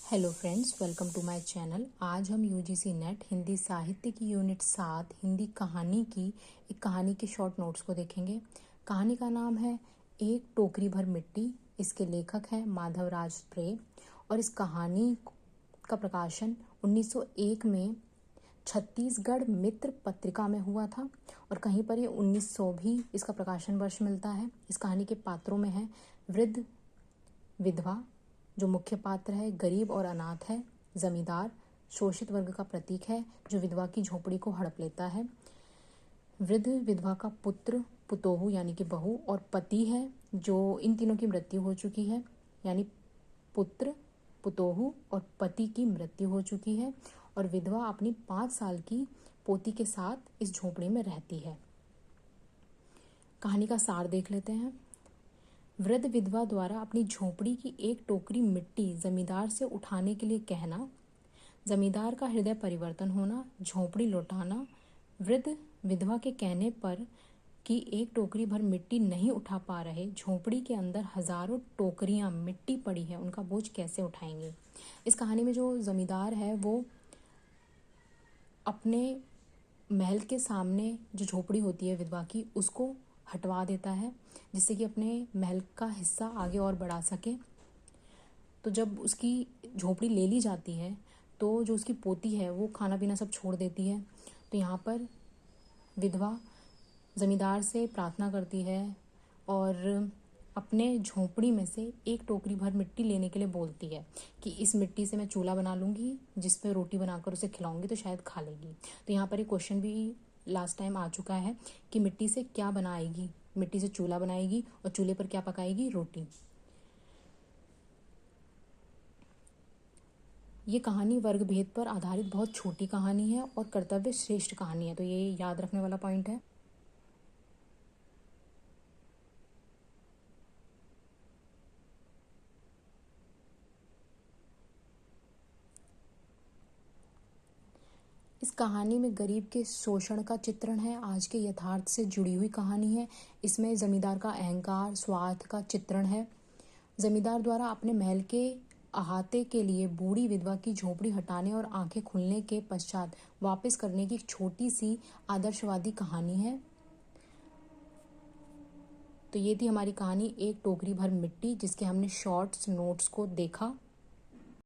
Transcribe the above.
Hello friends, welcome to my channel. आज हम UGC net Hindi साहित्य की यूनिट 7 हिंदी कहानी की एक कहानी के शॉर्ट नोट्स को देखेंगे। कहानी का नाम है एक टोकरी भर मिट्टी। इसके लेखक हैं माधवराज प्रे और इस कहानी का प्रकाशन 1901 में छत्तीसगढ़ मित्र पत्रिका में हुआ था और कहीं पर ये 1900 भी इसका प्रकाशन वर्ष मिलता है। इस कहानी के पात्रों में है वृद्ध, विधवा जो मुख्य पात्र है, गरीब और अनाथ है, जमींदार शोषित वर्ग का प्रतीक है जो विधवा की झोपड़ी को हड़प लेता है, वृद्ध विधवा का पुत्र पुतोहु यानी कि बहू और पति है जो इन तीनों की मृत्यु हो चुकी है, यानी पुत्र पुतोहु और पति की मृत्यु हो चुकी है और विधवा अपनी 5 साल की पोती के साथ इस झोपड़ी में रहती है। कहानी का सार देख लेते हैं। वृद्ध विधवा द्वारा अपनी झोपड़ी की एक टोकरी मिट्टी जमींदार से उठाने के लिए कहना, जमींदार का हृदय परिवर्तन होना, झोपड़ी लौटाना, वृद्ध विधवा के कहने पर कि एक टोकरी भर मिट्टी नहीं उठा पा रहे, झोपड़ी के अंदर हजारों टोकरियां मिट्टी पड़ी है, उनका बोझ कैसे उठाएंगे। इस कहानी में जो जमींदार है वो अपने महल के सामने जो झोपड़ी होती है विधवा की उसको हटवा देता है जिससे कि अपने महल का हिस्सा आगे और बढ़ा सके। तो जब उसकी झोपड़ी ले ली जाती है तो जो उसकी पोती है वो खाना पीना सब छोड़ देती है। तो यहाँ पर विधवा जमींदार से प्रार्थना करती है और अपने झोपड़ी में से एक टोकरी भर मिट्टी लेने के लिए बोलती है कि इस मिट्टी से मैं चूल्हा बना लूँगी जिस पे रोटी बनाकर उसे खिलाऊंगी तो शायद खा लेगी। तो यहाँ पर एक क्वेश्चन भी लास्ट टाइम आ चुका है कि मिट्टी से क्या बनाएगी, मिट्टी से चूल्हा बनाएगी और चूल्हे पर क्या पकाएगी, रोटी। ये कहानी वर्ग भेद पर आधारित बहुत छोटी कहानी है और कर्तव्य श्रेष्ठ कहानी है, तो ये याद रखने वाला पॉइंट है। इस कहानी में गरीब के शोषण का चित्रण है, आज के यथार्थ से जुड़ी हुई कहानी है। इसमें जमींदार का अहंकार, स्वार्थ का चित्रण है। जमींदार द्वारा अपने महल के अहाते के लिए बूढ़ी विधवा की झोपड़ी हटाने और आंखें खुलने के पश्चात वापस करने की एक छोटी सी आदर्शवादी कहानी है। तो ये थी हमारी कहानी एक टोकरी भर मिट्टी, जिसके हमने शॉर्ट्स नोट्स को देखा।